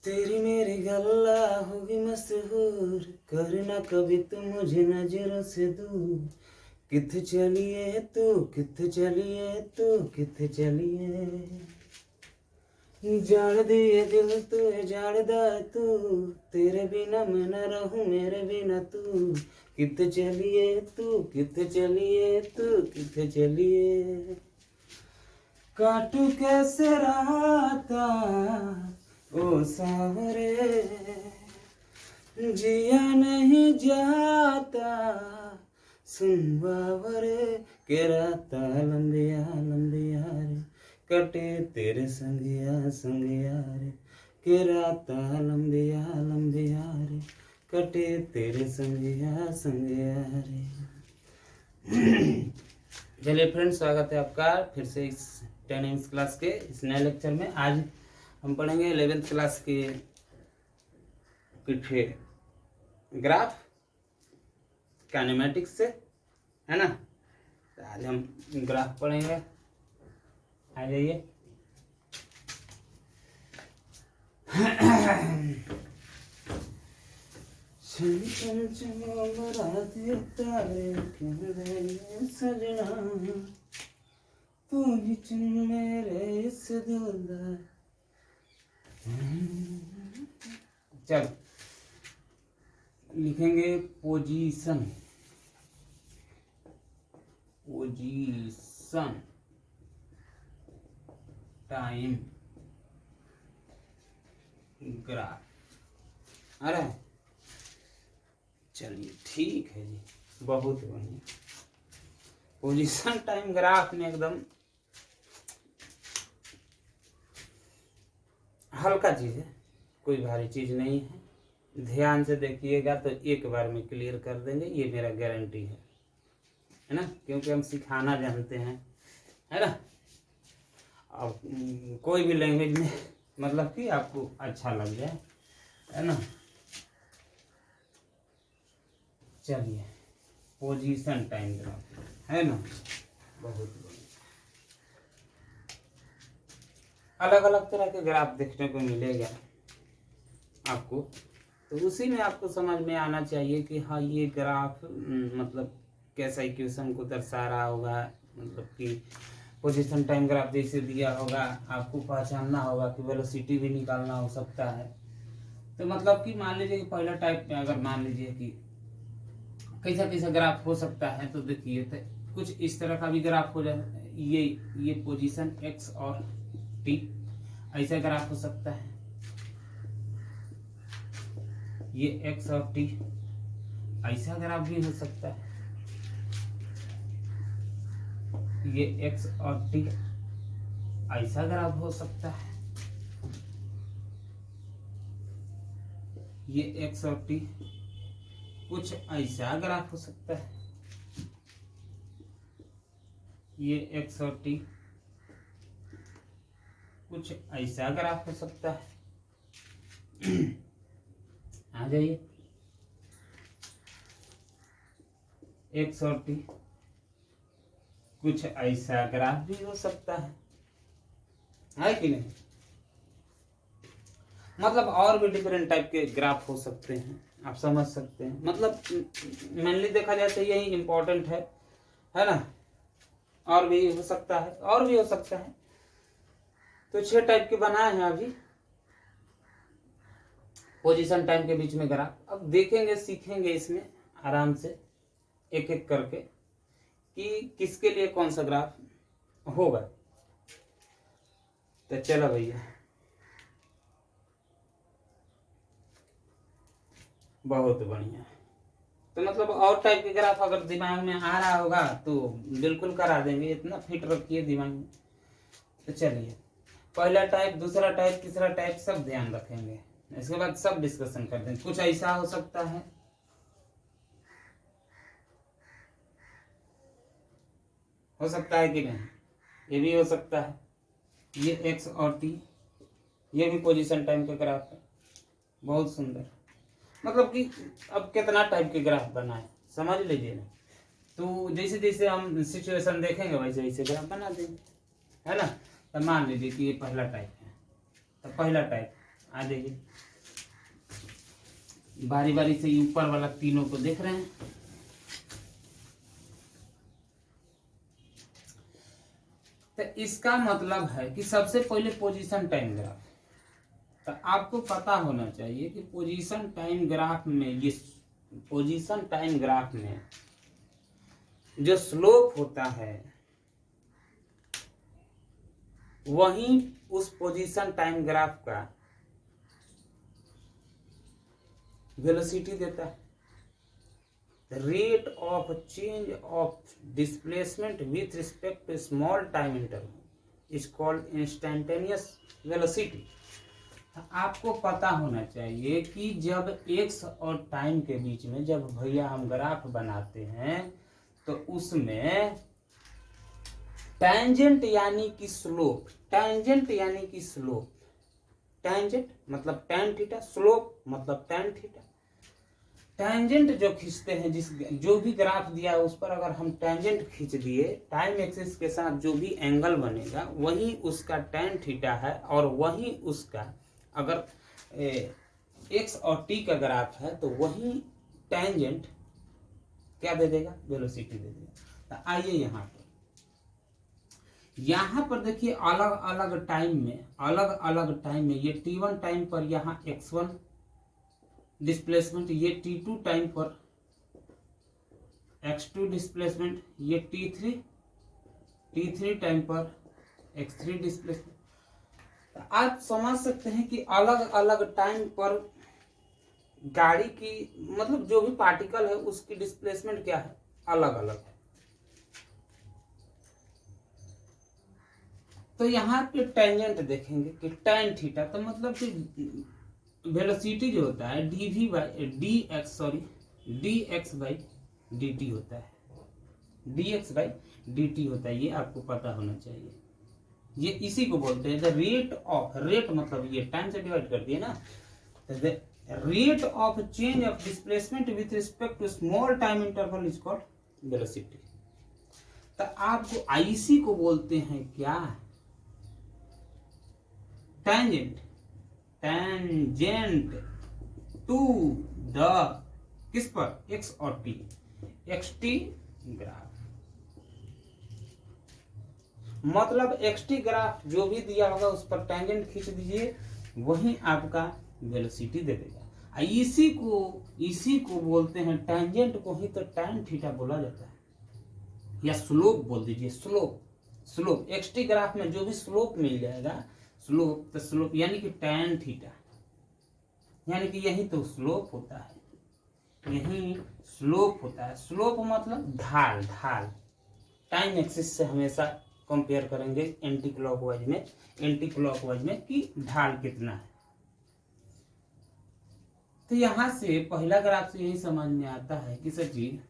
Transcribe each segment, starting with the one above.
तेरी मेरी गल्ला होगी मशहूर, करना कभी तू मुझे नजरों से दूर। किथे चलिए तू, किथे चलिए तू, किथे चलिए। जान दिए दिल तू जानदा तू, तेरे बिना मैं न रहूं मेरे बिना तू। किथे चलिए तू, किथे चलिए तू, किथे चलिए। काटू कैसे राता ओ सांवरे, जिया नहीं जाता सुन बावरे। के राता लंबिया लंबिया रे, कटे तेरे संगिया संगिया रे। के राता लंबिया लंबिया रे, कटे तेरे संगिया संगिया रे। चलिए फ्रेंड्स, स्वागत है आपका फिर से इस 10 इंग्लिश क्लास के इस नए लेक्चर में। आज हम पढ़ेंगे 11th क्लास के कुछ ग्राफ काइनेमेटिक्स से, है ना। तो आज हम ग्राफ पढ़ेंगे। आ जाइए। सजना तू ही चुन मेरे इस दिलदार। चल लिखेंगे पोजीशन, पोजीशन टाइम ग्राफ। आ रहा है? चलिए ठीक है जी, बहुत बढ़िया। पोजीशन टाइम ग्राफ में एकदम हल्का चीज है, कोई भारी चीज नहीं है। ध्यान से देखिएगा तो एक बार में क्लियर कर देंगे, ये मेरा गारंटी है ना, क्योंकि हम सिखाना जानते हैं, है ना। अब कोई भी लैंग्वेज में मतलब कि आपको अच्छा लग जाए, है ना। चलिए, पोजीशन टाइम ग्राफ, है ना, बहुत बढ़िया। अलग अलग तरह के ग्राफ देखने को मिलेगा आपको, तो उसी में आपको समझ में आना चाहिए कि हाँ ये ग्राफ मतलब कैसा इक्वेशन को दर्शा रहा होगा। मतलब कि पोजीशन टाइम ग्राफ जैसे दिया होगा, आपको पहचानना होगा कि वेलोसिटी भी निकालना हो सकता है। तो मतलब कि मान लीजिए कि पहला टाइप में अगर मान लीजिए कि कैसा कैसा ग्राफ हो सकता है, तो देखिए तो कुछ इस तरह का भी ग्राफ हो जाए। ये पोजीशन एक्स और टी, ऐसा ग्राफ हो सकता है। ये एक्स और टी, ऐसा ग्राफ भी हो सकता है। ये एक्स और टी, ऐसा ग्राफ हो सकता है। ये एक्स और टी, कुछ ऐसा ग्राफ हो सकता है। ये एक्स और टी, कुछ ऐसा ग्राफ हो सकता है। आ जाइए। एक्स और टी, कुछ ऐसा ग्राफ भी हो सकता है कि नहीं। मतलब और भी डिफरेंट टाइप के ग्राफ हो सकते हैं, आप समझ सकते हैं। मतलब मेनली देखा जाए तो यही इम्पोर्टेंट है ना। और भी हो सकता है, और भी हो सकता है। तो 6 टाइप के बनाए हैं अभी पोजीशन टाइम के बीच में ग्राफ। अब देखेंगे, सीखेंगे इसमें आराम से एक एक करके कि किसके लिए कौन सा ग्राफ होगा। तो चलो भैया, बहुत बढ़िया। तो मतलब और टाइप के ग्राफ अगर दिमाग में आ रहा होगा तो बिल्कुल करा देंगे, इतना फिट रखिए दिमाग में। तो चलिए, पहला टाइप, दूसरा टाइप, तीसरा टाइप सब ध्यान रखेंगे, इसके बाद सब डिस्कशन कर देंगे। कुछ ऐसा हो सकता है, कि नहीं। ये भी हो सकता है। ये एक्स और टी, ये भी पोजीशन टाइम का ग्राफ है, बहुत सुंदर। मतलब कि अब कितना टाइप के ग्राफ बनाए समझ लीजिए ना। तो जैसे जैसे हम सिचुएशन देखेंगे वैसे वैसे ग्राफ बना देंगे, है ना। तो मान लीजिए कि ये पहला टाइप है, तो पहला टाइप आ जाइए, बारी बारी से ऊपर वाला तीनों को देख रहे हैं। तो इसका मतलब है कि सबसे पहले पोजीशन टाइम ग्राफ, तो आपको पता होना चाहिए कि पोजीशन टाइम ग्राफ में, ये पोजीशन टाइम ग्राफ में जो स्लोप होता है वही उस पोजीशन टाइम ग्राफ का वेलोसिटी देता है। Rate of change of displacement with respect to small time interval is called instantaneous velocity. आपको पता होना चाहिए कि जब एक्स और टाइम के बीच में जब भैया हम ग्राफ बनाते हैं तो उसमें टेंजेंट यानी कि स्लोप, टेंजेंट यानी कि स्लोप, टेंजेंट मतलब tan थीटा, स्लोप मतलब tan थीटा। टेंजेंट जो खींचते हैं, जिस जो भी ग्राफ दिया है उस पर अगर हम टेंजेंट खींच दिए, टाइम एक्सिस के साथ जो भी एंगल बनेगा वही उसका tan थीटा है, और वही उसका अगर एक्स और टी का ग्राफ है तो वही टेंजेंट क्या दे देगा, वेलोसिटी दे देगा। तो आइए यहाँ पर देखिए अलग अलग टाइम में, अलग अलग टाइम में, ये t1 टाइम पर यहाँ x1 डिस्प्लेसमेंट, ये t2 टाइम पर x2 डिस्प्लेसमेंट, ये t3 टाइम पर x3 डिस्प्लेसमेंट। आप समझ सकते हैं कि अलग अलग टाइम पर गाड़ी की, मतलब जो भी पार्टिकल है उसकी डिस्प्लेसमेंट क्या है, अलग अलग है। तो यहाँ पे टेंजेंट देखेंगे कि tan थीटा, तो मतलब कि वेलोसिटी जो होता है dx बाई dt होता है, dx बाई dt होता है, ये आपको पता होना चाहिए। ये इसी को बोलते हैं द रेट ऑफ, रेट मतलब ये टाइम से डिवाइड कर दिए ना, rate of change of displacement with respect to small time interval is called velocity. तो आपको आईसी को बोलते हैं क्या, टेंजेंट, टेंजेंट टू द, किस पर, एक्स और टी, एक्स टी ग्राफ। मतलब एक्सटी ग्राफ जो भी दिया होगा उस पर टेंजेंट खींच दीजिए, वही आपका वेलोसिटी दे देगा। इसी को बोलते हैं, टेंजेंट को ही तो tan थीटा बोला जाता है, या स्लोप बोल दीजिए, स्लोप, स्लोप एक्सटी ग्राफ में जो भी स्लोप मिल जाएगा, स्लोप तो स्लोप यानी कि tan थीटा, यानी कि यही तो स्लोप होता है, यही स्लोप होता है। स्लोप मतलब ढाल, ढाल टाइम एक्सिस से हमेशा कंपेयर करेंगे एंटी क्लॉकवाइज में कि ढाल कितना है। तो यहां से पहला ग्राफ से यही समझ में आता है कि सर जी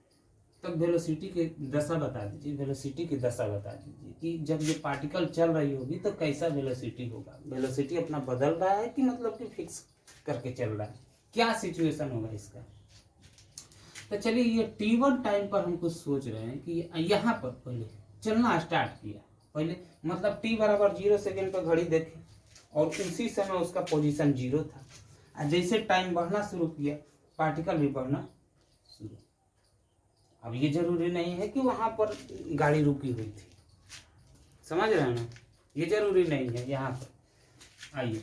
तब वेलोसिटी की दशा बता दीजिए, वेलोसिटी की दशा बता दीजिए कि जब ये पार्टिकल चल रही होगी तो कैसा वेलोसिटी होगा, वेलोसिटी अपना बदल रहा है कि मतलब कि फिक्स करके चल रहा है, क्या सिचुएशन होगा इसका। तो चलिए ये t1 टाइम पर हम कुछ सोच रहे हैं कि यहाँ पर पहले चलना स्टार्ट किया, पहले मतलब t बराबर 0 सेकेंड पर घड़ी देखे और उसी समय उसका पोजीशन 0 था, और जैसे टाइम बढ़ना शुरू किया पार्टिकल भी बढ़ना शुरू। अब ये जरूरी नहीं है कि वहां पर गाड़ी रुकी हुई थी, समझ रहे हैं ना, ये जरूरी नहीं है। यहाँ पर आइए,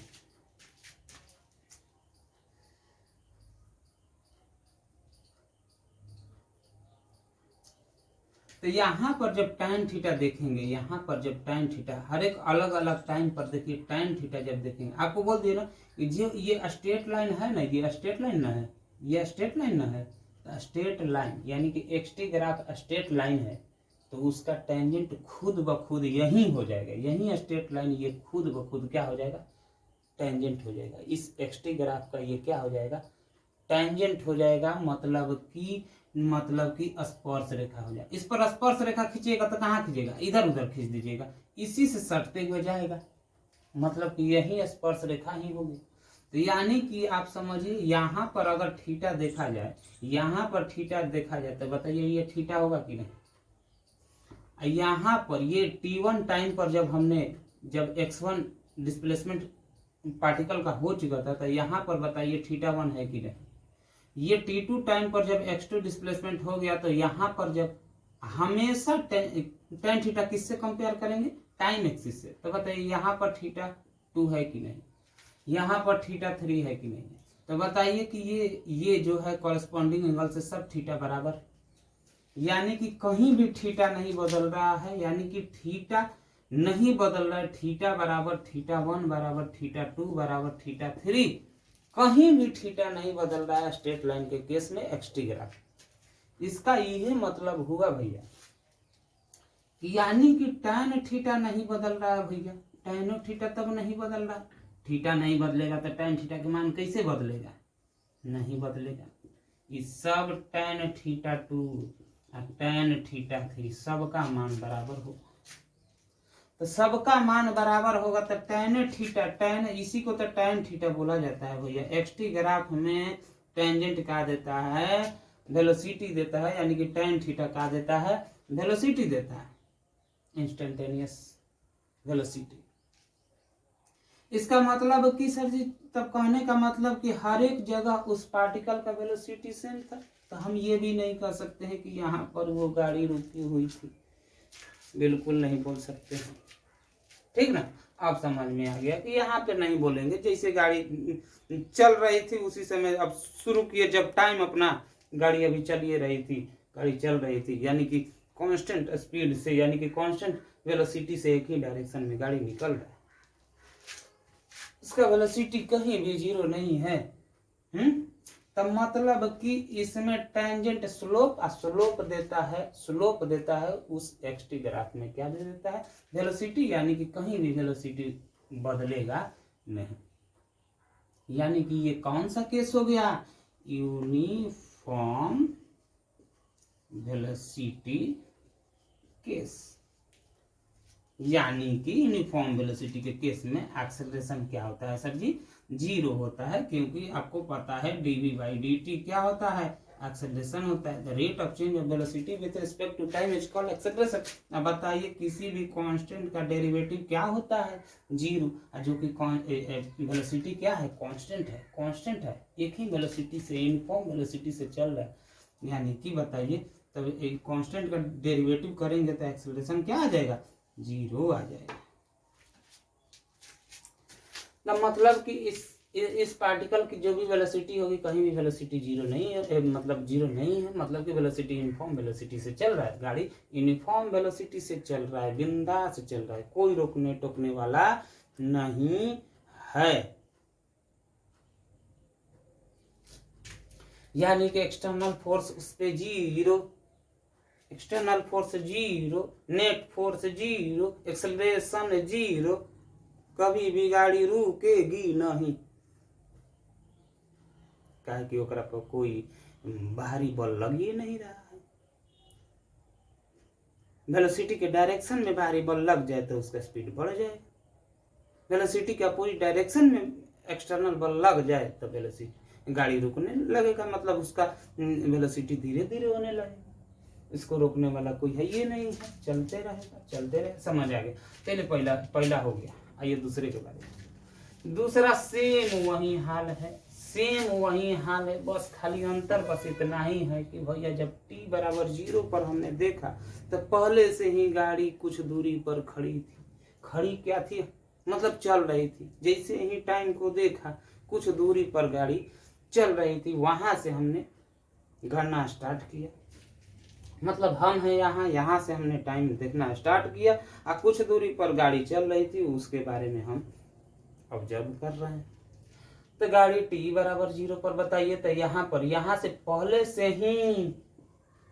तो यहाँ पर जब tan थीटा देखेंगे, यहाँ पर जब tan थीटा हर एक अलग अलग टाइम पर देखिए, tan थीटा जब देखेंगे आपको बोल दिए ना कि जो ये स्ट्रेट लाइन है ना, ये स्ट्रेट लाइन ना है, ये स्ट्रेट लाइन ना है, तो स्ट्रेट लाइन यानी कि एक्सटी ग्राफ स्ट्रेट लाइन है तो उसका टेंजेंट खुद ब खुद यही हो जाएगा, यही स्ट्रेट लाइन ये खुद ब खुद क्या हो जाएगा, टेंजेंट हो जाएगा। इस एक्सटी ग्राफ का ये क्या हो जाएगा, टेंजेंट हो जाएगा, मतलब कि स्पर्श रेखा हो जाएगा। इस पर स्पर्श रेखा खींचेगा तो कहाँ खींचेगा, इधर उधर खींच दीजिएगा, इसी से सटते हुए जाएगा, मतलब कि यही स्पर्श रेखा ही होगी। तो यानी कि आप समझिए यहाँ पर अगर थीटा देखा जाए, यहाँ पर थीटा देखा जाए तो बताइए ये थीटा होगा कि नहीं। यहाँ पर ये t1 टाइम पर जब x1 डिस्प्लेसमेंट पार्टिकल का हो चुका था, तो यहाँ पर बताइए θ1 है कि नहीं। ये t2 टाइम पर जब x2 डिस्प्लेसमेंट हो गया, तो यहाँ पर जब हमेशा tan थीटा किससे कंपेयर करेंगे, टाइम एक्सिस से। तो बताइए यहाँ पर θ2 है कि नहीं, यहाँ पर θ3 है कि नहीं। तो बताइए कि ये जो है कॉरेस्पॉन्डिंग एंगल से सब थीटा बराबर, यानी कि कहीं भी थीटा नहीं बदल रहा है, यानी कि थीटा नहीं बदल रहा है। थीटा बराबर θ1 बराबर θ2 बराबर θ3, कहीं भी थीटा नहीं बदल रहा है स्ट्रेट लाइन के केस में एक्सटी ग्राफ। इसका यही मतलब हुआ भैया, यानी कि tan थीटा नहीं बदल रहा है भैया। tan थीटा तब नहीं बदल रहा, थीटा नहीं बदलेगा तो tan थीटा के मान कैसे बदलेगा, नहीं बदलेगा। इस सब tan θ2 और tan θ3 सबका मान बराबर होगा। तो सबका मान बराबर होगा तो tan थीटा, tan इसी को तो tan थीटा बोला जाता है भैया। एक्सटी ग्राफ में टेंजेंट का देता है वेलोसिटी देता है, यानी कि tan थीटा का देता है वेलोसिटी देता है, इंस्टेंटेनियस वेलोसिटी। इसका मतलब कि सर जी, तब कहने का मतलब कि हर एक जगह उस पार्टिकल का वेलोसिटी सेम था। तो हम ये भी नहीं कह सकते हैं कि यहाँ पर वो गाड़ी रुकी हुई थी, बिल्कुल नहीं बोल सकते हैं, ठीक ना। अब समझ में आ गया कि यहाँ पे नहीं बोलेंगे, जैसे गाड़ी चल रही थी उसी समय अब शुरू किए, जब टाइम अपना गाड़ी अभी चलिए रही थी, गाड़ी चल रही थी, यानी कि कांस्टेंट स्पीड से, यानी कि कांस्टेंट वेलोसिटी से एक ही डायरेक्शन में गाड़ी निकल रहा है, उसका वेलोसिटी कहीं भी जीरो नहीं है। तब मतलब कि इसमें टेंजेंट स्लोप स्लोप देता है उस एक्सटी ग्राफ में क्या दे देता है, वेलोसिटी, यानी कि कहीं भी वेलोसिटी बदलेगा नहीं। यानी कि ये कौन सा केस हो गया, यूनिफॉर्म वेलोसिटी केस। यानी कि यूनिफॉर्म वेलोसिटी के केस में एक्सेलरेशन क्या होता है सर जी, जीरो होता है, क्योंकि आपको पता है dv/dt क्या होता है, एक्सेलरेशन होता है। The rate of change of velocity with respect to time is called acceleration. अब बताइए किसी भी कांस्टेंट का डेरिवेटिव क्या होता है, जीरो, जो कि वेलोसिटी क्या है, कांस्टेंट है, एक ही वेलोसिटी से, यूनिफॉर्म वेलोसिटी से चल रहा है। यानी कि बताइए तब एक कांस्टेंट का डेरिवेटिव करेंगे तो एक्सेलरेशन क्या आ जाएगा, जीरो आ जाएगा। मतलब कि इस पार्टिकल की जो भी वेलोसिटी होगी, कहीं भी वेलोसिटी जीरो नहीं है, मतलब जीरो नहीं है, मतलब कि वेलोसिटी यूनिफॉर्म वेलोसिटी से चल रहा है, गाड़ी यूनिफॉर्म वेलोसिटी से चल रहा है, बिंदास से चल रहा है, कोई रोकने टोकने वाला नहीं है। यानी कि एक्सटर्नल फोर्स उस पे zero, external force zero, net force zero, acceleration zero, कभी भी गाड़ी रुकेगी नहीं, काहे कि ओकरा पर कोई बाहरी बल लग ही नहीं रहा है। वेलोसिटी के डायरेक्शन में बाहरी बल लग जाए तो उसका स्पीड बढ़ जाए, वेलोसिटी के अपोजिट डायरेक्शन में एक्सटर्नल बल लग जाए तो वेलोसिटी गाड़ी रुकने लगेगा, मतलब उसका वेलोसिटी धीरे धीरे होने लगेगा, इसको रोकने वाला कोई है ये नहीं है, चलते रहे। समझ आ गया, चलिए पहला हो गया। आइए दूसरे के बारे में। दूसरा सेम वही हाल है, बस खाली अंतर बस इतना ही है कि भैया जब t बराबर 0 पर हमने देखा तो पहले से ही गाड़ी कुछ दूरी पर खड़ी थी। खड़ी क्या थी, मतलब चल रही थी। जैसे ही टाइम को देखा कुछ दूरी पर गाड़ी चल रही थी, वहां से हमने गणना स्टार्ट किया, मतलब हम हैं यहाँ से हमने टाइम देखना स्टार्ट किया और कुछ दूरी पर गाड़ी चल रही थी, उसके बारे में हम ऑब्जर्व कर रहे हैं। तो गाड़ी t बराबर 0 पर बताइए, तो यहाँ से पहले से ही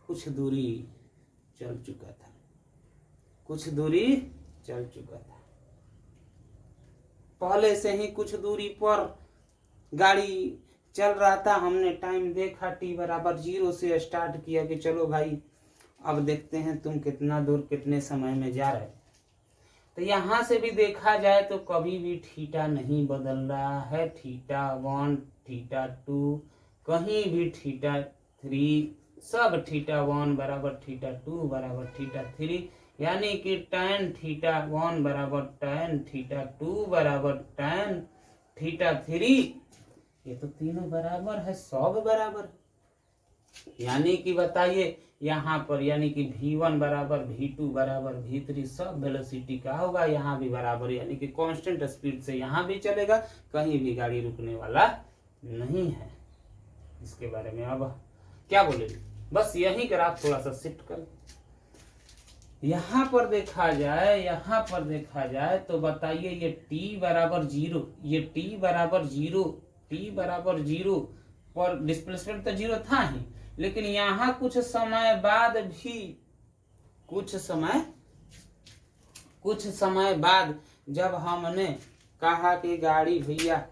कुछ दूरी चल चुका था, पहले से ही कुछ दूरी पर गाड़ी चल रहा था। हमने टाइम देखा, t बराबर 0 से स्टार्ट किया कि चलो भाई अब देखते हैं तुम कितना दूर कितने समय में जा रहे। तो यहाँ से भी देखा जाए तो कभी भी थीटा नहीं बदल रहा है, θ1 θ2 कहीं भी θ3, सब θ1 बराबर θ2 बराबर θ3, यानी कि tan θ1 बराबर tan θ2 बराबर tan थीटा 3, ये तो तीनों बराबर है, सब बराबर। यानी कि बताइए यहाँ पर, यानी कि v1 बराबर v2 बराबर v3 सब वेलोसिटी का होगा, यहाँ भी बराबर, यानी कि कांस्टेंट स्पीड से यहाँ भी चलेगा, कहीं भी गाड़ी रुकने वाला नहीं है। इसके बारे में अब क्या बोलेंगे, बस यही ग्राफ थोड़ा सा शिफ्ट कर यहाँ पर देखा जाए, यहाँ पर देखा जाए तो बताइए ये t बराबर 0, ये t बराबर 0, t बराबर 0 पर डिस्प्लेसमेंट तो 0 था ही, लेकिन यहाँ कुछ समय बाद भी, कुछ समय बाद जब हमने कहा कि गाड़ी भैया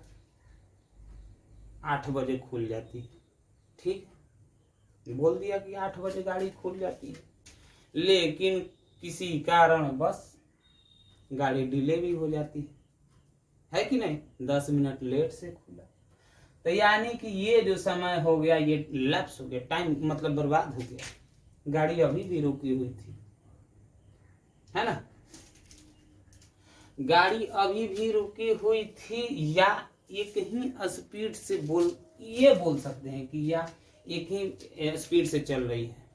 8 बजे खुल जाती है, ठीक, बोल दिया कि 8 बजे गाड़ी खुल जाती है, लेकिन किसी कारण बस गाड़ी डिले भी हो जाती है कि नहीं, 10 मिनट लेट से खुला, तो यानी कि ये जो समय हो गया ये लैप्स हो गया, टाइम मतलब बर्बाद हो गया, गाड़ी अभी भी रुकी हुई थी, है ना, गाड़ी अभी भी रुकी हुई थी, या एक ही स्पीड से ये बोल सकते हैं कि या एक ही स्पीड से चल रही है,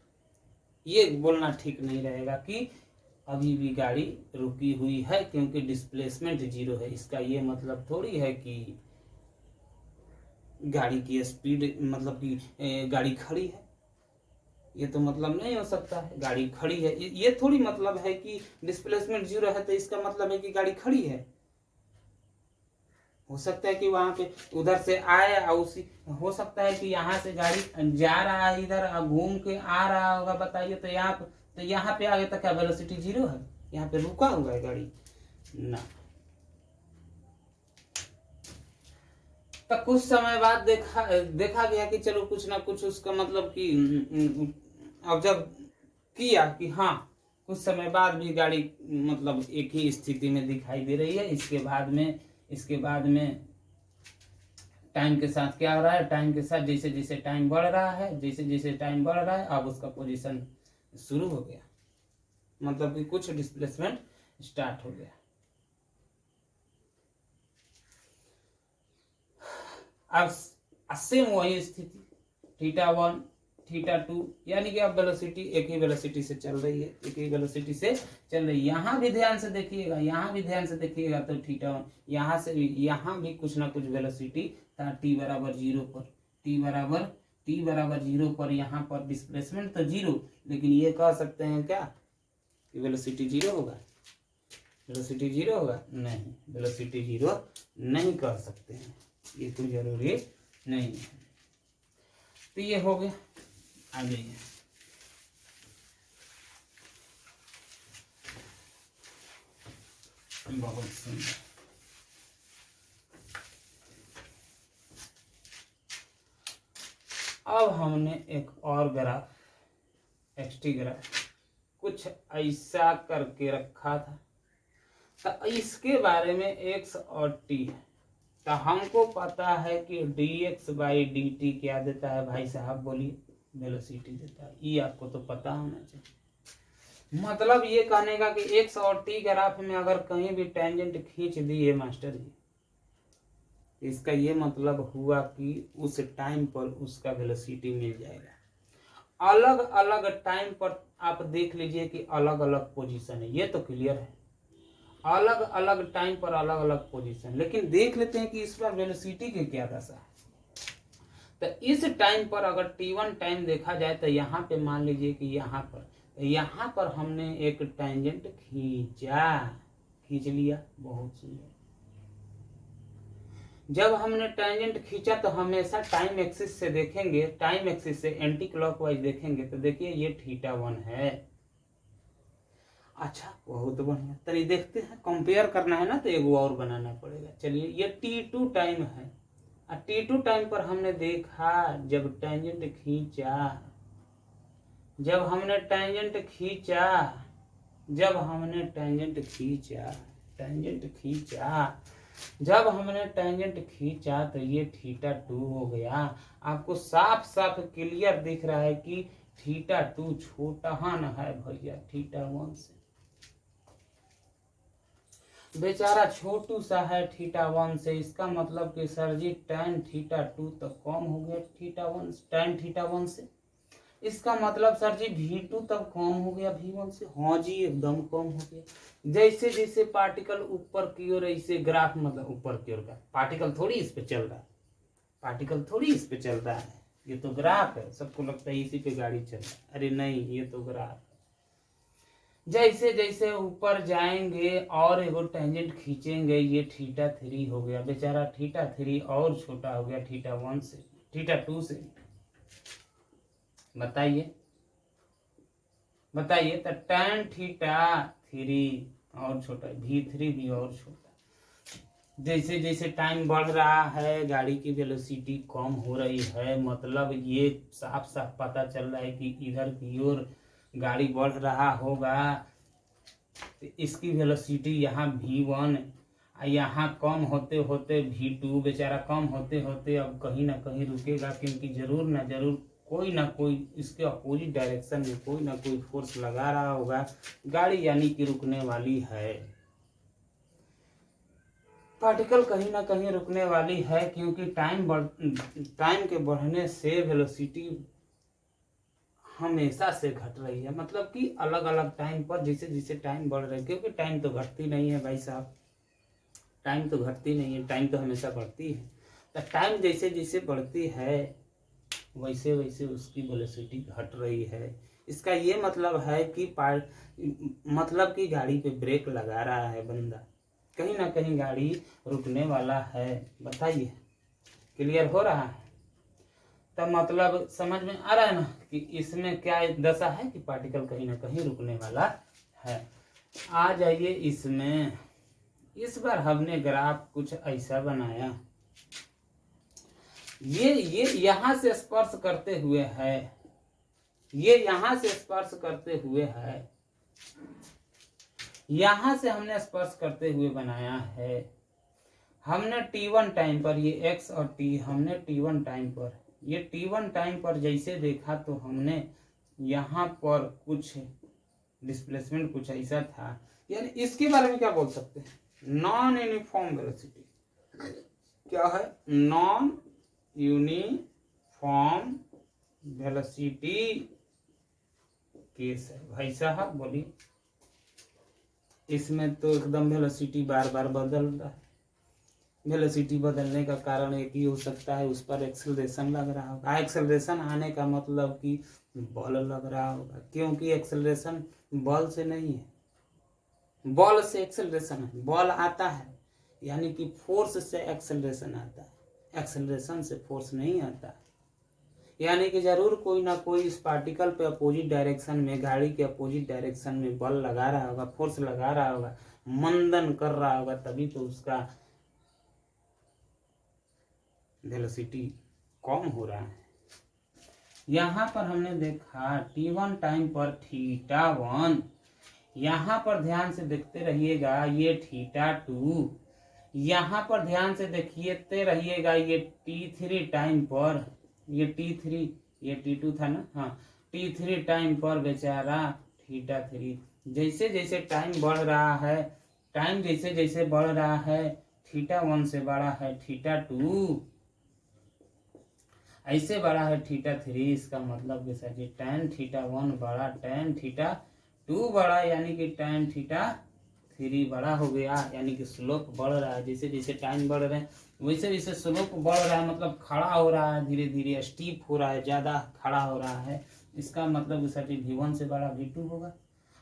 ये बोलना ठीक नहीं रहेगा कि अभी भी गाड़ी रुकी हुई है, क्योंकि डिस्प्लेसमेंट 0 है। इसका ये मतलब थोड़ी है कि गाड़ी की स्पीड मतलब कि गाड़ी खड़ी है, ये तो मतलब नहीं हो सकता है, गाड़ी खड़ी है, ये थोड़ी मतलब है कि डिस्प्लेसमेंट 0 है तो इसका मतलब है कि गाड़ी खड़ी है। हो सकता है कि वहां पे उधर से आए और उसी, हो सकता है कि यहाँ से गाड़ी जा रहा है इधर घूम के आ रहा होगा, बताइए, तो यहाँ पे आगे तक क्या वेलोसिटी 0 है, यहाँ पे रुका हुआ है गाड़ी ना। तो कुछ समय बाद देखा गया कि चलो कुछ ना कुछ उसका मतलब कि अब जब किया कि हाँ कुछ समय बाद भी गाड़ी मतलब एक ही स्थिति में दिखाई दे रही है, इसके बाद में टाइम के साथ क्या हो रहा है, टाइम के साथ जैसे जैसे टाइम बढ़ रहा है, जैसे जैसे टाइम बढ़ रहा है, अब उसका पोजीशन शुरू हो गया, मतलब कि कुछ डिस्प्लेसमेंट स्टार्ट हो गया। अब सेम वही स्थिति थीटा 1 थीटा 2, यानी कि अब वेलोसिटी एक ही वेलोसिटी से चल रही है, एक ही वेलोसिटी से चल रही है। यहाँ भी ध्यान से देखिएगा, यहाँ भी ध्यान से देखिएगा तो थीटा 1 यहाँ से भी, यहाँ भी कुछ ना कुछ वेलोसिटी था, टी बराबर 0 पर, टी बराबर 0 पर, यहाँ पर डिस्प्लेसमेंट तो 0, लेकिन ये कह सकते हैं क्या कि वेलोसिटी 0 होगा, वेलोसिटी 0 होगा, नहीं, वेलोसिटी 0 नहीं कह सकते हैं, ये कोई जरूरी नहीं है। तो ये हो गया, आगे बहुत सुंदर। अब हमने एक और ग्राफ, एक्सटी ग्राफ कुछ ऐसा करके रखा था, तो इसके बारे में x और t है, तो हमको पता है कि dx बाई dt क्या देता है भाई साहब, बोलिए, वेलोसिटी देता है, ये आपको तो पता होना चाहिए। मतलब ये कहने का कि x और t ग्राफ में अगर कहीं भी टेंजेंट खींच दिए मास्टर जी, इसका ये मतलब हुआ कि उस टाइम पर उसका वेलोसिटी मिल जाएगा। अलग अलग टाइम पर आप देख लीजिए कि अलग अलग पोजीशन है, ये तो क्लियर है, अलग अलग टाइम पर अलग अलग पोजीशन, लेकिन देख लेते हैं कि इस बार वेलोसिटी की क्या दशा है। तो इस टाइम पर अगर t1 टाइम देखा जाए तो यहाँ पे मान लीजिए कि यहाँ पर हमने एक टेंजेंट खींच लिया, बहुत सुंदर। जब हमने टेंजेंट खींचा तो हमेशा टाइम एक्सिस से देखेंगे, टाइम एक्सिस से एंटी क्लॉकवाइज देखेंगे, तो देखिए ये थीटा 1 है। अच्छा, बहुत बढ़िया, तो देखते हैं, कंपेयर करना है ना तो एगो और बनाना पड़ेगा। चलिए, ये t2 टाइम है, t2 टाइम पर हमने देखा जब टेंजेंट खींचा, जब हमने टेंजेंट खींचा तो ये थीटा 2 हो गया। आपको साफ साफ क्लियर दिख रहा है कि थीटा 2 छोटा न है भैया थीटा 1 से। बेचारा छोटू सा है थीटा 1 से, इसका मतलब कि सर जी tan थीटा 2 तो कम हो गया थीटा 1 tan थीटा 1 से, इसका मतलब सर जी V2 तब कम हो गया V1 से। हाँ जी एकदम कम हो गया। जैसे जैसे पार्टिकल ऊपर की ओर, ऐसे ग्राफ मतलब ऊपर की ओर का पार्टिकल थोड़ी इस पे चल रहा है, पार्टिकल थोड़ी इस पे चल रहा है, ये तो ग्राफ है। सबको लगता है इसी पे गाड़ी चल रहा है, अरे नहीं ये तो ग्राफ है। जैसे जैसे ऊपर जाएंगे और एगो टेंजेंट खींचेंगे, ये थीटा 3 हो गया। बेचारा थीटा 3 और छोटा हो गया थीटा 1 से, थीटा 2 से। बताइए बताइए, तो tan थीटा 3 और छोटा, V3 भी और छोटा। जैसे जैसे टाइम बढ़ रहा है गाड़ी की वेलोसिटी कम हो रही है, मतलब ये साफ साफ पता चल रहा है कि इधर की ओर गाड़ी बढ़ रहा होगा। तो इसकी वेलोसिटी यहाँ V1 यहाँ कम होते होते V2 बेचारा कम होते होते अब कहीं ना कहीं रुकेगा, क्योंकि जरूर ना जरूर कोई ना कोई इसके अपोजिट डायरेक्शन में कोई ना कोई फोर्स लगा रहा होगा, गाड़ी यानी कि रुकने वाली है। पार्टिकल कहीं ना कहीं रुकने वाली है, क्योंकि टाइम के बढ़ने से वेलोसिटी हमेशा से घट रही है। मतलब कि अलग अलग टाइम पर जैसे जैसे टाइम बढ़ रहा है, क्योंकि टाइम तो घटती नहीं है भाई साहब, टाइम तो घटती नहीं है, टाइम तो हमेशा बढ़ती है। तो टाइम जैसे जैसे बढ़ती है वैसे वैसे उसकी वेलोसिटी घट रही है। इसका ये मतलब है कि मतलब कि गाड़ी पे ब्रेक लगा रहा है बंदा, कहीं ना कहीं गाड़ी रुकने वाला है। बताइए क्लियर हो रहा है? तब मतलब समझ में आ रहा है ना कि इसमें क्या दशा है कि पार्टिकल कहीं ना कहीं रुकने वाला है। आ जाइए इसमें, इस बार हमने ग्राफ कुछ ऐसा बनाया, ये यहां से स्पर्श करते हुए है, ये यहां से स्पर्श करते हुए है, यहां से हमने स्पर्श करते हुए बनाया है। हमने T1 टाइम पर ये x और t, हमने T1 टाइम पर ये T1 टाइम पर जैसे देखा तो हमने यहाँ पर कुछ डिस्प्लेसमेंट कुछ ऐसा था, यानी इसके बारे में क्या बोल सकते हैं, नॉन यूनिफॉर्म वेलोसिटी। क्या है? नॉन यूनिफॉर्म वेलोसिटी केस है भाई साहब। बोलिए, इसमें तो एकदम वेलोसिटी बार बार बदल रहा है। वेलोसिटी बदलने का कारण एक ही हो सकता है, उस पर एक्सेलरेशन लग रहा होगा। एक्सेलरेशन आने का मतलब कि बल लग रहा होगा, क्योंकि एक्सेलरेशन बल से नहीं है, बल से एक्सेलरेशन है। बल आता है यानी कि फोर्स से एक्सेलरेशन आता है, एक्सेलरेशन से फोर्स नहीं आता। यानी कि जरूर कोई ना कोई इस पार्टिकल पे अपोजिट डायरेक्शन में, गाड़ी के अपोजिट डायरेक्शन में बल लगा रहा होगा, फोर्स लगा रहा होगा, मंदन कर रहा होगा, तभी तो उसका वेलोसिटी कम हो रहा है। यहाँ पर हमने देखा T1 टाइम पर थीटा 1, यहाँ पर ध्यान से देखते रहिएगा ये थीटा 2, यहाँ पर ध्यान से देखिए रहिएगा ये T3 टाइम पर, ये T3 ये T2 था ना, हाँ T3 टाइम पर बेचारा थीटा 3। जैसे जैसे टाइम बढ़ रहा है, टाइम जैसे जैसे बढ़ रहा है, थीटा 1 से बड़ा है थीटा 2, ऐसे बड़ा है थीटा 3। इसका मतलब कि सर जी tan थीटा 1 बड़ा, tan थीटा 2 बड़ा, यानी कि tan थीटा 3 बड़ा हो गया। यानी कि स्लोप बढ़ रहा है, जैसे जैसे टाइम बढ़ रहे हैं वैसे वैसे स्लोप बढ़ रहा है, मतलब खड़ा हो रहा है, धीरे धीरे स्टीप हो रहा है, ज़्यादा खड़ा हो रहा है। इसका मतलब सर जी V1 से बड़ा V2 होगा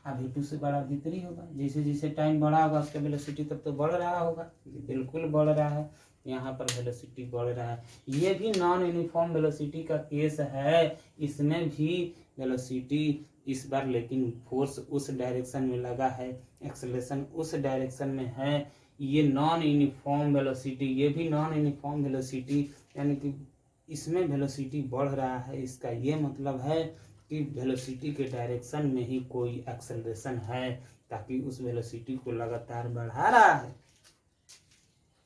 और V2 से बड़ा V3 होगा। जैसे जैसे टाइम बढ़ा होगा उसका वेलोसिटी तब तो बढ़ रहा होगा, बिल्कुल बढ़ रहा है। यहाँ पर वेलोसिटी बढ़ रहा है। ये भी नॉन यूनिफॉर्म वेलोसिटी का केस है, इसमें भी वेलोसिटी इस बार लेकिन फोर्स उस डायरेक्शन में लगा है, एक्सेलरेशन उस डायरेक्शन में है। ये नॉन यूनिफॉर्म वेलोसिटी, ये भी नॉन यूनिफॉर्म वेलोसिटी, यानी कि इसमें वेलोसिटी बढ़ रहा है। इसका ये मतलब है कि वेलोसिटी के डायरेक्शन में ही कोई एक्सेलरेशन है, ताकि उस वेलोसिटी को लगातार बढ़ा रहा है।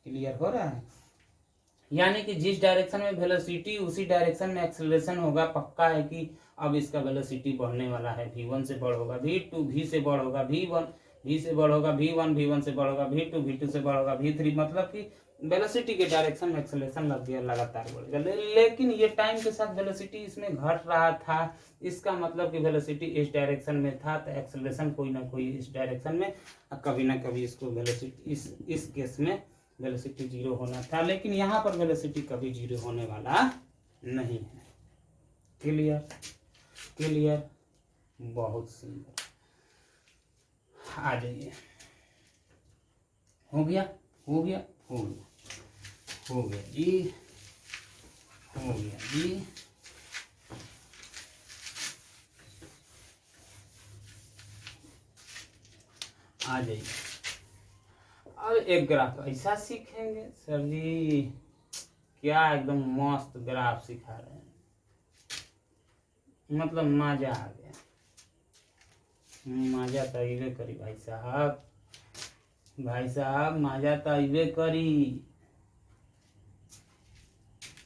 क्लियर हो रहा है? यानी कि जिस डायरेक्शन में वेलोसिटी उसी डायरेक्शन में एक्सेलरेशन होगा। पक्का है कि अब इसका वेलोसिटी बढ़ने वाला है, V1 से बढ़ होगा V2, V से बढ़ होगा V1, v से बड़ा होगा v1, v1 से बड़ा होगा v2, v2 से बड़ा होगा v3, मतलब कि वेलोसिटी के डायरेक्शन में एक्सेलरेशन लगातार बढ़ेगा। लेकिन ये टाइम के साथ वेलोसिटी इसमें घट रहा था, इसका मतलब कि वेलोसिटी इस डायरेक्शन में था तो एक्सेलरेशन कोई ना कोई इस डायरेक्शन में, कभी ना कभी इसको वेलोसिटी इस केस में वेलोसिटी 0 होना था, लेकिन यहाँ पर वेलोसिटी कभी 0 होने वाला नहीं है। क्लियर? क्लियर? बहुत सुंदर। आ जाइए। हो गया, हो गया, हो गया, हो गया जी, हो गया जी। आ जाइए। अब एक ग्राफ ऐसा सीखेंगे सर जी, क्या एकदम मस्त ग्राफ सिखा रहे हैं, मतलब मजा आ गया। मजा तो अबे करी भाई साहब, भाई साहब मजा तो अबे करी।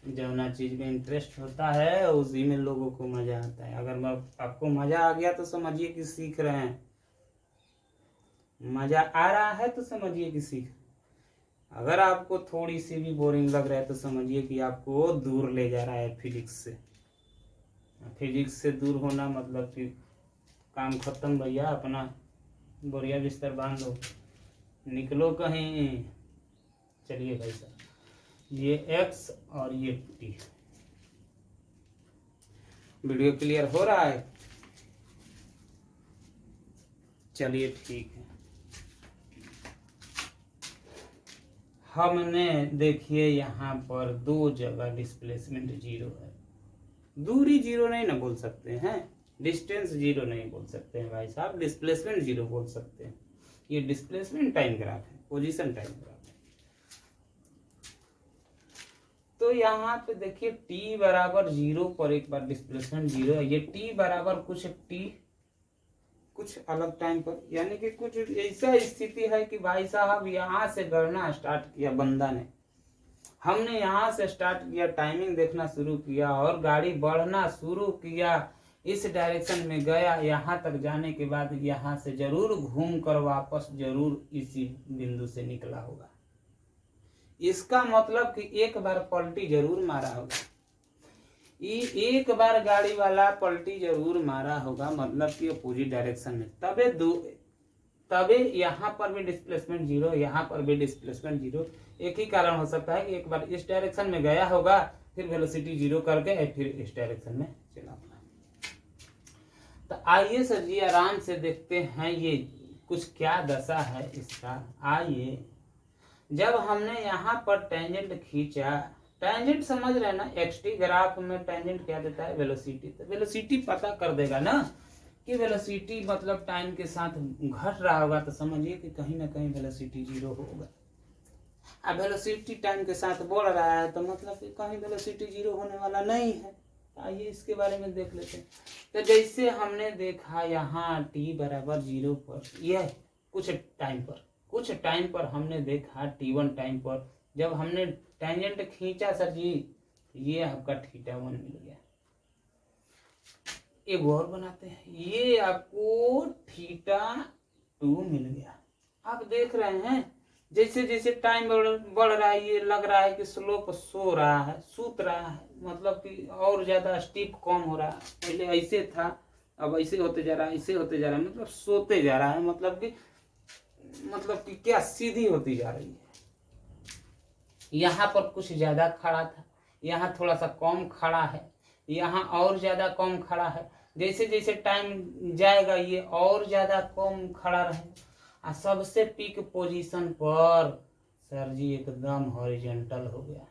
जौना चीज में इंटरेस्ट होता है उसी में लोगों को मजा आता है। अगर आपको मजा आ गया तो समझिए कि सीख रहे हैं, मजा आ रहा है तो समझिए कि सीख। अगर आपको थोड़ी सी भी बोरिंग लग रहा है तो समझिए कि आपको दूर ले जा रहा है फिजिक्स से। फिजिक्स से दूर होना मतलब कि काम खत्म भैया, अपना बोरिया बिस्तर बांध दो, निकलो कहीं। चलिए भाई साहब, ये x और ये t। वीडियो क्लियर हो रहा है? चलिए ठीक है। हमने देखिए यहाँ पर दो जगह डिस्प्लेसमेंट 0 है। दूरी 0 नहीं ना बोल सकते हैं, डिस्टेंस 0 नहीं बोल सकते हैं भाई साहब, डिस्प्लेसमेंट 0 बोल सकते हैं। ये डिस्प्लेसमेंट टाइम ग्राफ है, पोजीशन टाइम ग्राफ है। तो यहाँ पे देखिए t बराबर 0 पर एक बार डिस्प्लेसमेंट 0 है, ये t बराबर कुछ अलग टाइम पर, यानी कि कुछ ऐसा स्थिति है कि भाई साहब यहाँ से गणना स्टार्ट किया बंदा ने, हमने यहाँ से स्टार्ट किया, टाइमिंग देखना शुरू किया और गाड़ी बढ़ना शुरू किया, इस डायरेक्शन में गया, यहाँ तक जाने के बाद यहाँ से जरूर घूम कर वापस जरूर इसी बिंदु से निकला होगा। इसका मतलब कि एक बार पलटी जरूर मारा होगा, एक बार गाड़ी वाला पलटी जरूर मारा होगा, मतलब कि अपोजिट डायरेक्शन में। तबे यहाँ पर भी डिस्प्लेसमेंट 0, यहाँ पर भी डिस्प्लेसमेंट 0। एक ही कारण हो सकता है कि एक बार इस डायरेक्शन में गया होगा, फिर वेलोसिटी 0 करके फिर इस डायरेक्शन में चला होगा। तो आइए सर जी आराम से देखते हैं ये कुछ क्या दशा है इसका। आइए, जब हमने यहाँ पर टेंजेंट खींचा, टेंजेंट समझ रहे हैं ना, एक्सटी ग्राफ में टेंजेंट क्या देता है? वेलोसिटी। तो वेलोसिटी पता कर देगा ना कि वेलोसिटी मतलब टाइम के साथ घट रहा होगा, तो समझिए कि कहीं ना कहीं वेलोसिटी 0 होगा। अब वेलोसिटी टाइम के साथ बढ़ रहा है तो मतलब कि कहीं वेलोसिटी 0 होने वाला नहीं है। आइए इसके बारे में देख लेते हैं। तो जैसे हमने देखा यहाँ t बराबर 0 पर, यह कुछ टाइम पर हमने देखा t1 टाइम पर, जब हमने टेंजेंट खींचा सर जी, ये आपका θ1 मिल गया। एक और बनाते हैं, ये आपको θ2 मिल गया। आप देख रहे हैं जैसे जैसे टाइम बढ़ रहा है, ये लग रहा है कि स्लोप सूत रहा है, मतलब कि और ज्यादा स्टीप कम हो रहा है। पहले ऐसे था, अब ऐसे होते जा रहा है, ऐसे होते जा रहा है, मतलब सोते जा रहा है, मतलब कि क्या सीधी होती जा रही है। यहाँ पर कुछ ज्यादा खड़ा था, यहाँ थोड़ा सा कम खड़ा है, यहाँ और ज्यादा कम खड़ा है। जैसे जैसे टाइम जाएगा ये और ज्यादा कम खड़ा रहेगा। सबसे पीक पोजीशन पर सर जी एकदम हॉरिजॉन्टल हो गया,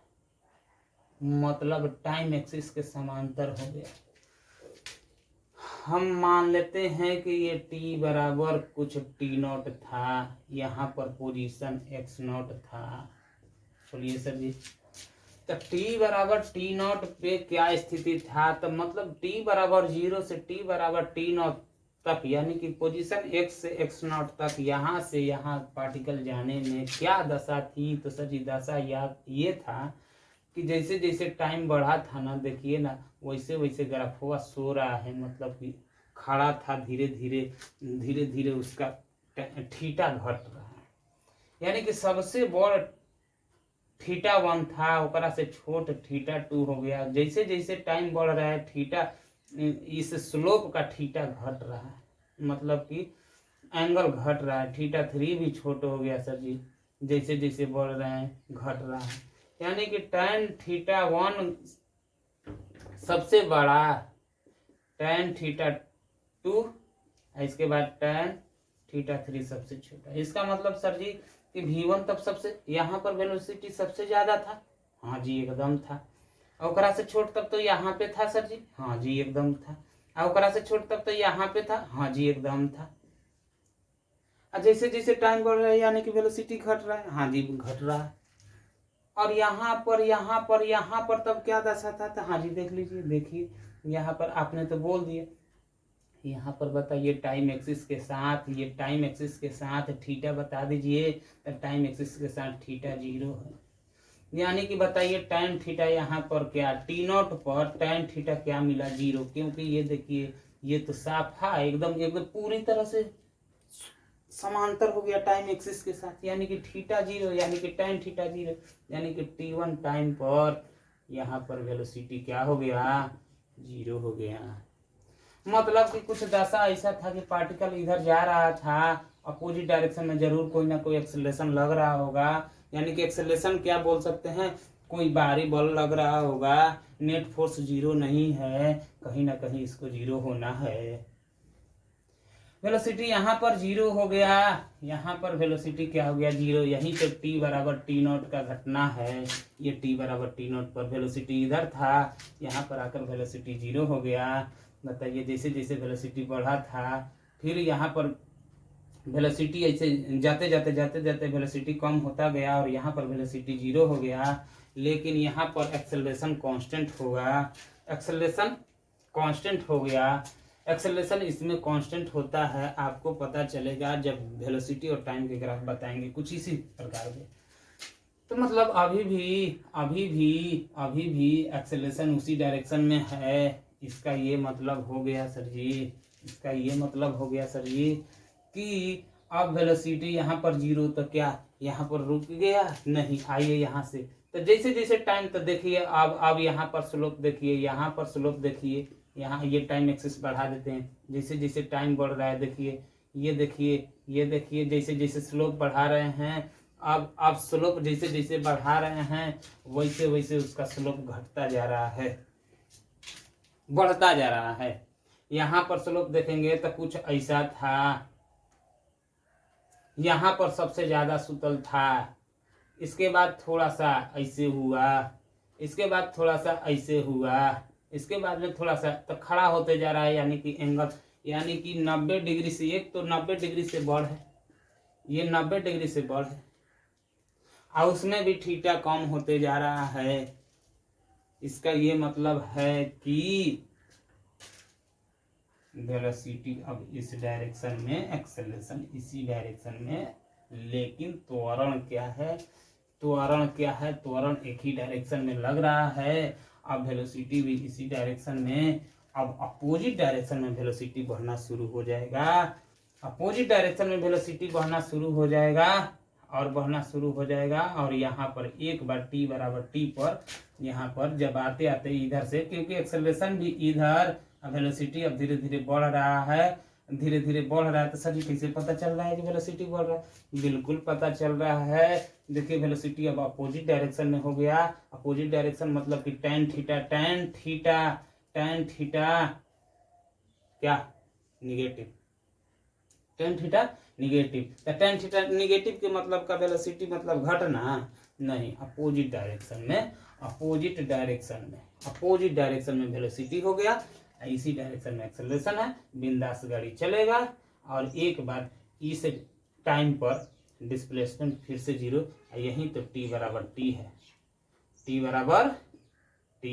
मतलब टाइम एक्सिस के समांतर हो गया। हम मान लेते हैं कि ये t बराबर कुछ t0 था, यहाँ पर पोजीशन x0 था। बोलिए सर जी, तो t बराबर t0 पे क्या स्थिति था? तो मतलब t बराबर 0 से t बराबर t0 तक, यानी कि पोजीशन x से x0 तक, यहाँ से यहाँ पार्टिकल जाने में क्या दशा थी? तो सर जी दशा ये था कि जैसे जैसे टाइम बढ़ा था ना, देखिए ना, वैसे वैसे ग्राफवा सो रहा है, मतलब कि खड़ा था, धीरे धीरे उसका थीटा घट रहा है, यानी कि सबसे बड़ थीटा 1 था, ओकरा से छोट थीटा 2 हो गया। जैसे जैसे टाइम बढ़ रहा है थीटा, इस स्लोप का थीटा घट रहा है, मतलब कि एंगल घट रहा है। थीटा 3 भी छोट हो गया सर जी, जैसे जैसे बढ़ रहे हैं घट रहा है, यानी कि tan थीटा 1 सबसे बड़ा, tan थीटा 2, इसके बाद tan थीटा 3 सबसे छोटा। इसका मतलब सर जी कि V1 तब सबसे, यहाँ पर वेलोसिटी सबसे ज्यादा था, हाँ जी एकदम था। ओकरा से छोट तब तो यहाँ पे था सर जी, हाँ जी एकदम था। ओकरा से छोट तब तो यहाँ पे था, हाँ जी एकदम था। जैसे जैसे टाइम बढ़ रहा है यानी कि वेलोसिटी घट रहा है, हाँ जी घट रहा है। और यहाँ पर तब क्या दशा था, तो हाँ जी देख लीजिए, देखिए यहाँ पर आपने तो बोल दिया, यहाँ पर बताइए टाइम एक्सिस के साथ, ये टाइम एक्सिस के साथ थीटा बता दीजिए, तो टाइम एक्सिस के साथ थीटा 0 है, यानी कि बताइए tan थीटा यहाँ पर क्या, T0 पर tan थीटा क्या मिला, 0, क्योंकि ये देखिए ये तो साफ है एकदम एकदम पूरी तरह से समांतर हो गया टाइम एक्सिस के साथ, यानी कि थीटा 0, यानी कि tan थीटा 0, यानी कि T1 टाइम पर यहाँ पर वेलोसिटी क्या हो गया, 0 हो गया। मतलब कि कुछ दशा ऐसा था कि पार्टिकल इधर जा रहा था, अपोजिट डायरेक्शन में जरूर कोई ना कोई एक्सेलरेशन लग रहा होगा, यानी कि एक्सेलरेशन क्या बोल सकते हैं, कोई बाहरी बल लग रहा होगा। नेट फोर्स 0 नहीं है, कहीं ना कहीं इसको 0 होना है। वेलोसिटी यहाँ पर 0 हो गया, यहाँ पर वेलोसिटी क्या हो गया, 0। यही तो T बराबर T0 का घटना है, ये T बराबर T0 पर वेलोसिटी इधर था, यहाँ पर आकर वेलोसिटी 0 हो गया। बताइए जैसे जैसे वेलोसिटी बढ़ा था, फिर यहाँ पर वेलोसिटी ऐसे जाते जाते वेलोसिटी कम होता गया और यहाँ पर वेलोसिटी 0 हो गया, लेकिन यहाँ पर एक्सेलरेशन कांस्टेंट होगा, एक्सेलरेशन कांस्टेंट हो गया। एक्सेलरेशन इसमें कांस्टेंट होता है, आपको पता चलेगा जब वेलोसिटी और टाइम के ग्राफ बताएंगे कुछ इसी प्रकार के। तो मतलब अभी भी एक्सेलरेशन उसी डायरेक्शन में है, इसका ये मतलब हो गया सर जी, इसका ये मतलब हो गया सर जी कि अब वेलोसिटी यहाँ पर 0, तो क्या यहाँ पर रुक गया, नहीं। आइए यहाँ से, तो जैसे जैसे टाइम, तो देखिए अब यहाँ पर स्लोप देखिए, यहाँ पर स्लोप देखिए, यहाँ ये टाइम एक्सिस बढ़ा देते हैं, जैसे जैसे टाइम बढ़ रहा है देखिए, ये देखिए जैसे जैसे स्लोप बढ़ा रहे हैं, अब स्लोप जैसे जैसे बढ़ा रहे हैं वैसे वैसे उसका स्लोप घटता जा रहा है, बढ़ता जा रहा है। यहाँ पर स्लोप देखेंगे तो कुछ ऐसा था, यहाँ पर सबसे ज्यादा सुतल था, इसके बाद थोड़ा सा ऐसे हुआ, इसके बाद थोड़ा सा ऐसे हुआ, इसके बाद में थोड़ा सा तो खड़ा होते जा रहा है, यानी कि एंगल, यानी कि 90 डिग्री से, एक तो 90 डिग्री से बढ़ है, ये 90 डिग्री से बढ़ है, और उसमें भी थीटा कम होते जा रहा है। इसका ये मतलब है कि वेलोसिटी अब इस डायरेक्शन में, एक्सेलरेशन इसी डायरेक्शन में, लेकिन त्वरण क्या है, त्वरण एक ही डायरेक्शन में लग रहा है। अब वेलोसिटी भी इसी डायरेक्शन में, अब अपोजिट डायरेक्शन में वेलोसिटी बढ़ना शुरू हो जाएगा, अपोजिट डायरेक्शन में वेलोसिटी बढ़ना शुरू हो जाएगा और यहाँ पर एक बार T बराबर T पर, यहाँ पर जब आते आते इधर से, क्योंकि एक्सेलरेशन भी इधर, वेलोसिटी अब धीरे धीरे बढ़ रहा है, तो सर जी कैसे पता चल रहा है कि वेलोसिटी बढ़ रहा है, बिल्कुल पता चल रहा है। देखिए वेलोसिटी अब अपोजिट डायरेक्शन में हो गया, अपोजिट डायरेक्शन मतलब कि tan थीटा क्या, निगेटिव, tan थीटा निगेटिव, तो tan थीटा निगेटिव के मतलब का वेलोसिटी मतलब घटना नहीं, अपोजिट डायरेक्शन में वेलोसिटी हो गया, इसी डायरेक्शन में एक्सेलरेशन है, बिंदास गाड़ी चलेगा। और एक बार इस टाइम पर डिस्प्लेसमेंट फिर से 0, यही तो T बराबर T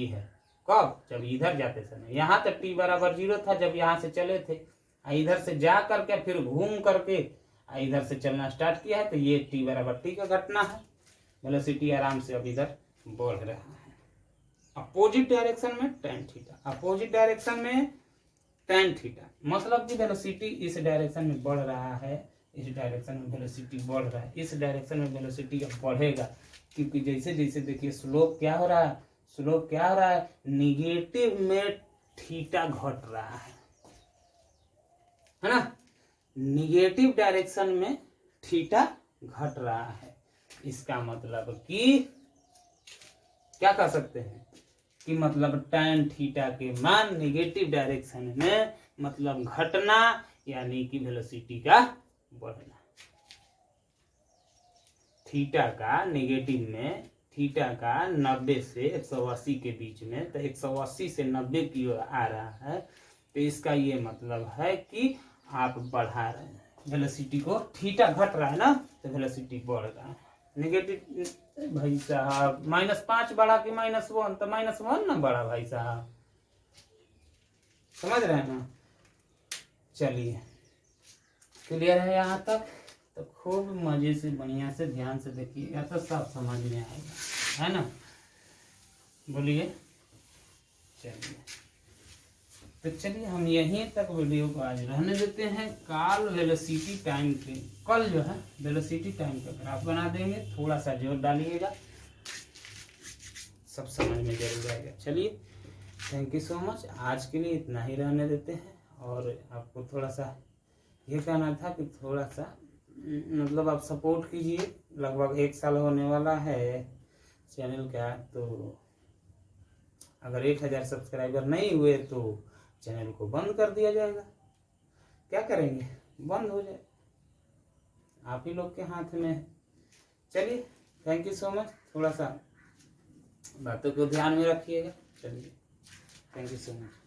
है, कब, जब इधर जाते समय, यहाँ तक T बराबर 0 था जब यहाँ से चले थे, इधर से जा करके फिर घूम करके इधर से चलना स्टार्ट किया है, तो ये T बराबर T का घटना है। वेलोसिटी आराम से अब इधर बढ़ रहा है, अपोजिट डायरेक्शन में tan थीटा, अपोजिट डायरेक्शन में tan थीटा, मतलब कि वेलोसिटी इस डायरेक्शन में बढ़ रहा है, इस डायरेक्शन में वेलोसिटी बढ़ रहा है, इस डायरेक्शन में वेलोसिटी अब बढ़ेगा, क्योंकि जैसे जैसे देखिए स्लोप क्या हो रहा है, स्लोप क्या हो रहा है, निगेटिव में थीटा घट रहा है ना, निगेटिव डायरेक्शन में थीटा घट रहा है। इसका मतलब कि क्या कह सकते हैं कि मतलब tan थीटा के मान निगेटिव डायरेक्शन में मतलब घटना, यानी कि वेलोसिटी का बढ़ना। थीटा का नेगेटिव में, थीटा का 90 से 180 के बीच में, तो 180 से 90 की ओर आ रहा है, तो इसका ये मतलब है कि आप बढ़ा रहे हैं वेलोसिटी को, थीटा घट रहा है ना तो वेलोसिटी बढ़ रहा है। नेगेटिव भाई साहब -5 बढ़ा कि -1, तो -1 ना बढ़ा भाई साहब, समझ रहे हैं ना। चलिए क्लियर है यहाँ तक, तो खूब मजे से बढ़िया से ध्यान से देखिए, या तो सब समझ में आएगा, है ना। बोलिए। चलिए तो चलिए हम यहीं तक वीडियो को आज रहने देते हैं। कल वेलोसिटी टाइम के, कल जो है वेलोसिटी टाइम का ग्राफ बना देंगे, थोड़ा सा जोर डालिएगा, सब समझ में जरूर आएगा। चलिए थैंक यू सो मच, आज के लिए इतना ही रहने देते हैं। और आपको थोड़ा सा ये कहना था कि थोड़ा सा मतलब आप सपोर्ट कीजिए, लगभग 1 साल होने वाला है चैनल का, तो अगर 1000 सब्सक्राइबर नहीं हुए तो चैनल को बंद कर दिया जाएगा। क्या करेंगे, बंद हो जाए, आप ही लोग के हाथ में है। चलिए थैंक यू सो मच, थोड़ा सा बातों को ध्यान में रखिएगा। चलिए थैंक यू सो मच।